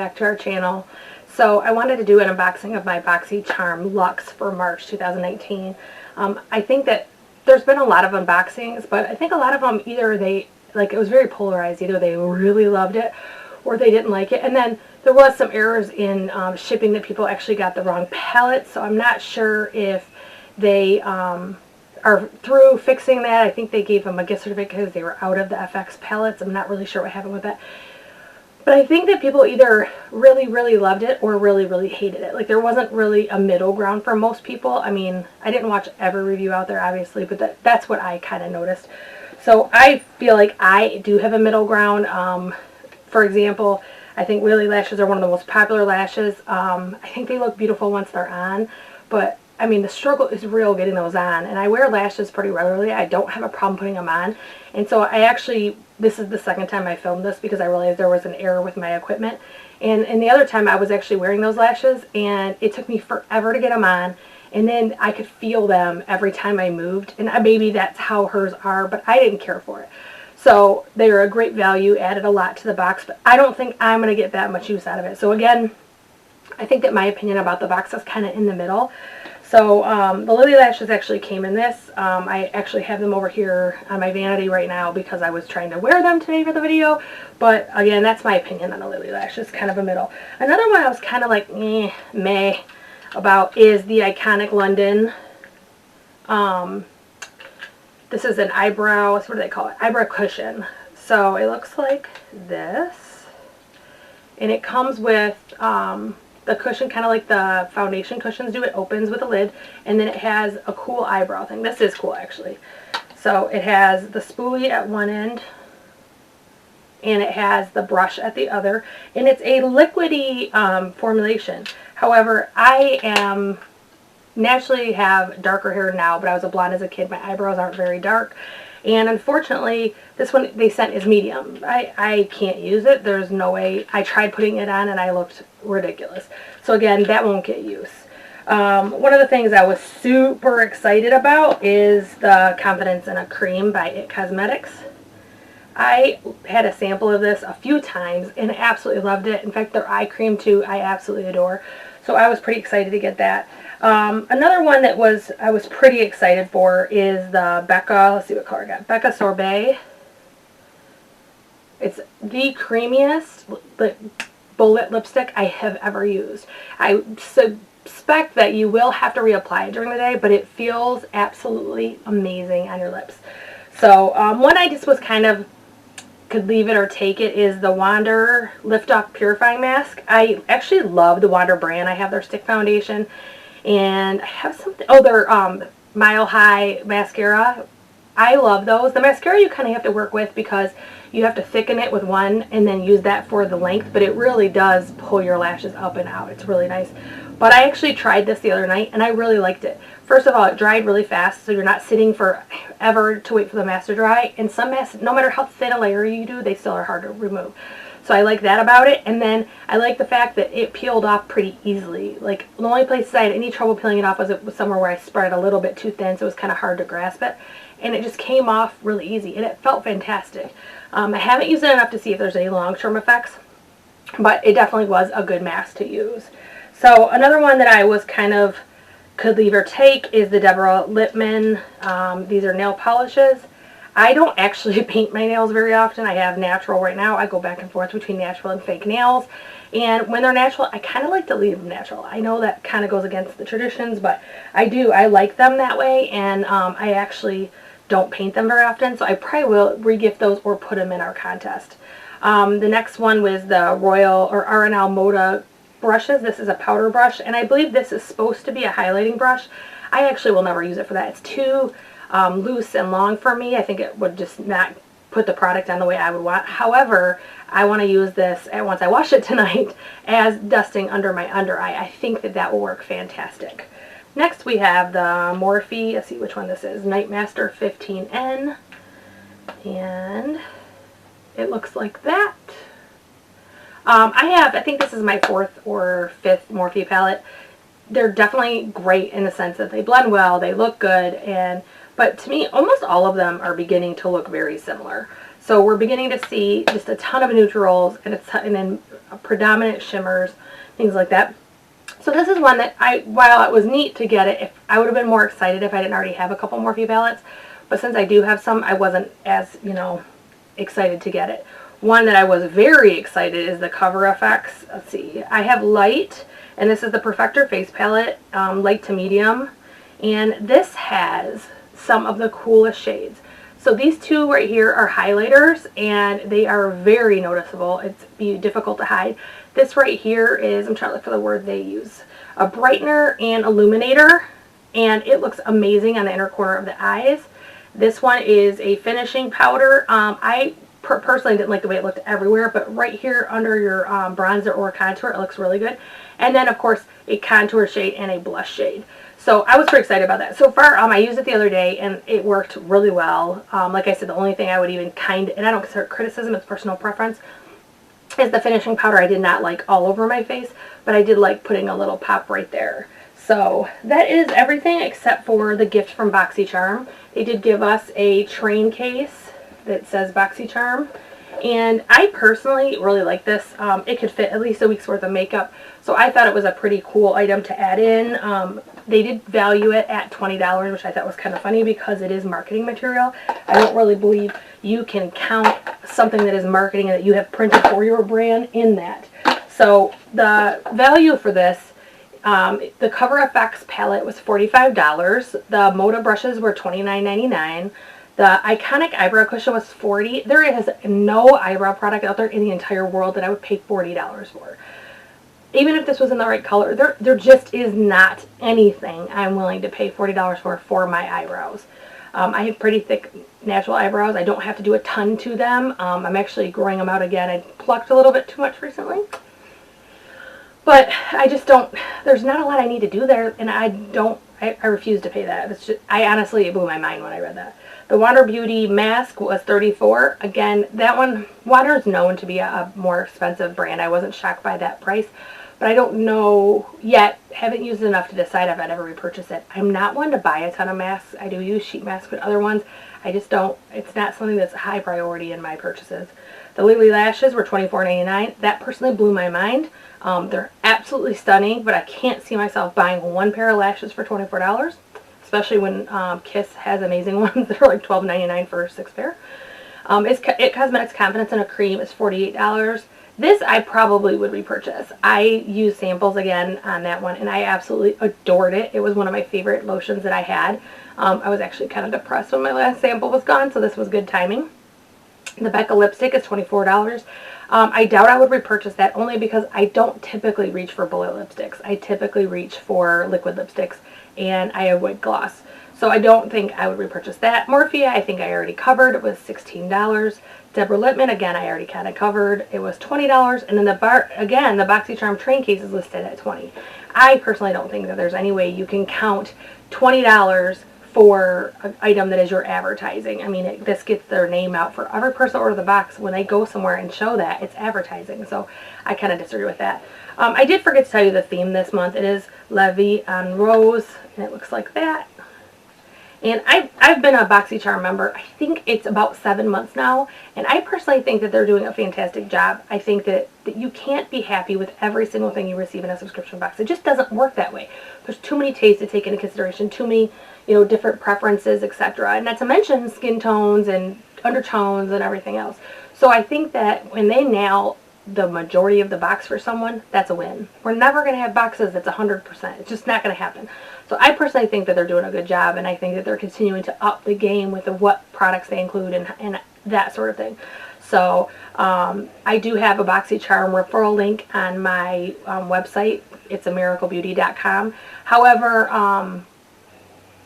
back to our channel. So I wanted to do an unboxing of my Boxy Charm Luxe for March 2019. I think that there's been a lot of unboxings, but I think a lot of them either it was very polarized. Either they really loved it or they didn't like it. And then there was some errors in shipping that people actually got the wrong palette. So I'm not sure if they are through fixing that. I think they gave them a gift certificate because they were out of the FX palettes. I'm not really sure what happened with that. But I think that people either really, really loved it or really, really hated it. Like, there wasn't really a middle ground for most people. I mean, I didn't watch every review out there, obviously, but that's what I kind of noticed. So I feel like I do have a middle ground. For example, I think Lily lashes are one of the most popular lashes. I think they look beautiful once they're on, but I mean, the struggle is real getting those on, and I wear lashes pretty regularly. I don't have a problem putting them on, and so this is the second time I filmed this because I realized there was an error with my equipment, and the other time I was actually wearing those lashes, and it took me forever to get them on, and then I could feel them every time I moved, and maybe that's how hers are, but I didn't care for it. So they are a great value, added a lot to the box, but I don't think I'm going to get that much use out of it. So again, I think that my opinion about the box is kind of in the middle. So the Lily lashes actually came in this. I actually have them over here on my vanity right now because I was trying to wear them today for the video. But again, that's my opinion on the Lily lashes, kind of a middle. Another one I was kind of like, meh about is the Iconic London. This is an eyebrow, what do they call it? Eyebrow cushion. So it looks like this. And it comes with the cushion, kind of like the foundation cushions do. It opens with a lid, and then it has a cool eyebrow thing. This is cool, actually. So it has the spoolie at one end, and it has the brush at the other, and it's a liquidy formulation. However, I naturally have darker hair now, but I was a blonde as a kid. My eyebrows aren't very dark. And unfortunately, this one they sent is medium. I can't use it. There's no way. I tried putting it on and I looked ridiculous. So again, that won't get use. One of the things I was super excited about is the Confidence in a Cream by It Cosmetics. I had a sample of this a few times and absolutely loved it. In fact, their eye cream too, I absolutely adore. So I was pretty excited to get that. Another one that I was pretty excited for is the Becca, let's see what color I got, Becca Sorbet. It's the creamiest bullet lipstick I have ever used. I suspect that you will have to reapply it during the day, but it feels absolutely amazing on your lips. So one I just was kind of could leave it or take it is the Wander Lift Off Purifying Mask. I actually love the Wander brand. I have their stick foundation, and I have something, their Mile High mascara. I love those. The mascara you kind of have to work with because you have to thicken it with one and then use that for the length, but it really does pull your lashes up and out. It's really nice. But I actually tried this the other night and I really liked it. First of all, it dried really fast, so you're not sitting forever to wait for the mask to dry. And some masks, no matter how thin a layer you do, they still are hard to remove. So I like that about it. And then I like the fact that it peeled off pretty easily. Like, the only places I had any trouble peeling it off was somewhere where I spread it a little bit too thin, so it was kind of hard to grasp it. And it just came off really easy, and it felt fantastic. I haven't used it enough to see if there's any long-term effects, but it definitely was a good mask to use. So another one that I was kind of could leave or take is the Deborah Lippmann. These are nail polishes. I don't actually paint my nails very often. I have natural right now. I go back and forth between natural and fake nails. And when they're natural, I kind of like to leave them natural. I know that kind of goes against the traditions, but I do. I like them that way, and I actually don't paint them very often, so I probably will re-gift those or put them in our contest. The next one was the Royal or R&L Moda brushes. This is a powder brush, and I believe this is supposed to be a highlighting brush. I actually will never use it for that. It's too loose and long for me. I think it would just not put the product on the way I would want. However, I want to use this, and once I wash it tonight, as dusting under my under eye. I think that will work fantastic. Next we have the Morphe, let's see which one this is, Nightmaster 15N, and it looks like that. I think this is my 4th or 5th Morphe palette. They're definitely great in the sense that they blend well, they look good, but to me almost all of them are beginning to look very similar. So we're beginning to see just a ton of neutrals and then predominant shimmers, things like that. So this is one that while it was neat to get it, I would have been more excited if I didn't already have a couple Morphe palettes. But since I do have some, I wasn't as, excited to get it. One that I was very excited is the Cover FX. Let's see. I have light, and this is the Perfector Face Palette, light to medium. And this has some of the coolest shades. So these two right here are highlighters, and they are very noticeable. It's difficult to hide. This right here is, I'm trying to look for the word they use, a brightener and illuminator, and it looks amazing on the inner corner of the eyes. This one is a finishing powder. I personally didn't like the way it looked everywhere, but right here under your bronzer or contour, it looks really good. And then, of course, a contour shade and a blush shade. So I was pretty excited about that. So far, I used it the other day, and it worked really well. Like I said, the only thing I would even and I don't consider it criticism, it's personal preference, is the finishing powder. I did not like all over my face, but I did like putting a little pop right there. So that is everything except for the gift from BoxyCharm. They did give us a train case that says BoxyCharm, and I personally really like this. It could fit at least a week's worth of makeup, so I thought it was a pretty cool item to add in. They did value it at $20, which I thought was kind of funny because it is marketing material. I don't really believe you can count something that is marketing that you have printed for your brand in that. So the value for this, the Cover FX palette was $45. The Moda brushes were $29.99. The Iconic eyebrow cushion was $40. There is no eyebrow product out there in the entire world that I would pay $40 for. Even if this was in the right color, there just is not anything I'm willing to pay $40 for my eyebrows. I have pretty thick natural eyebrows. I don't have to do a ton to them. I'm actually growing them out again. I plucked a little bit too much recently. But I just don't, there's not a lot I need to do there, and I refuse to pay that. It's just, it blew my mind when I read that. The Water Beauty mask was $34. Again, that one, Water is known to be a more expensive brand. I wasn't shocked by that price, but I don't know yet, haven't used it enough to decide if I'd ever repurchase it. I'm not one to buy a ton of masks. I do use sheet masks with other ones. I just don't, it's not something that's a high priority in my purchases. The Lily lashes were $24.99. That personally blew my mind. They're absolutely stunning, but I can't see myself buying one pair of lashes for $24, especially when Kiss has amazing ones that are like $12.99 for 6 pair. It Cosmetics Confidence in a Cream is $48. This I probably would repurchase. I used samples again on that one, and I absolutely adored it. It was one of my favorite lotions that I had. I was actually kind of depressed when my last sample was gone, so this was good timing. The Becca lipstick is $24. I doubt I would repurchase that only because I don't typically reach for bullet lipsticks. I typically reach for liquid lipsticks, and I avoid gloss. So I don't think I would repurchase that. Morphe, I think I already covered. It was $16. Deborah Lippmann, again, I already kind of covered. It was $20. And then the BoxyCharm train case is listed at $20. I personally don't think that there's any way you can count $20 for an item that is your advertising. I mean, this gets their name out for every person that orders the box. When they go somewhere and show that, it's advertising. So I kind of disagree with that. I did forget to tell you the theme this month. It is La Vie en Rose, and it looks like that. And I've been a BoxyCharm member, I think it's about 7 months now, and I personally think that they're doing a fantastic job. I think that you can't be happy with every single thing you receive in a subscription box. It just doesn't work that way. There's too many tastes to take into consideration, too many, different preferences, etc. And not to mention skin tones and undertones and everything else. So I think that when they nail the majority of the box for someone, that's a win. We're never going to have boxes that's 100%. It's just not going to happen. So I personally think that they're doing a good job, and I think that they're continuing to up the game with what products they include and that sort of thing. So I do have a BoxyCharm referral link on my website. It's amiraclebeauty.com. However,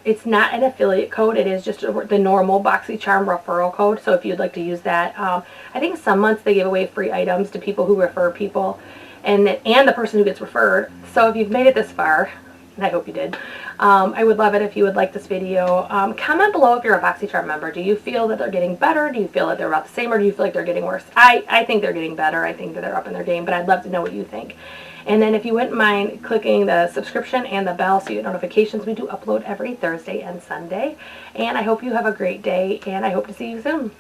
it's not an affiliate code. It is just the normal BoxyCharm referral code. So if you'd like to use that, I think some months they give away free items to people who refer people, and the person who gets referred. So if you've made it this far, and I hope you did, I would love it if you would like this video. Comment below if you're a BoxyCharm member. Do you feel that they're getting better? Do you feel that they're about the same, or do you feel like they're getting worse? I think they're getting better. I think that they're up in their game, but I'd love to know what you think. And then if you wouldn't mind clicking the subscription and the bell so you get notifications, we do upload every Thursday and Sunday. And I hope you have a great day, and I hope to see you soon.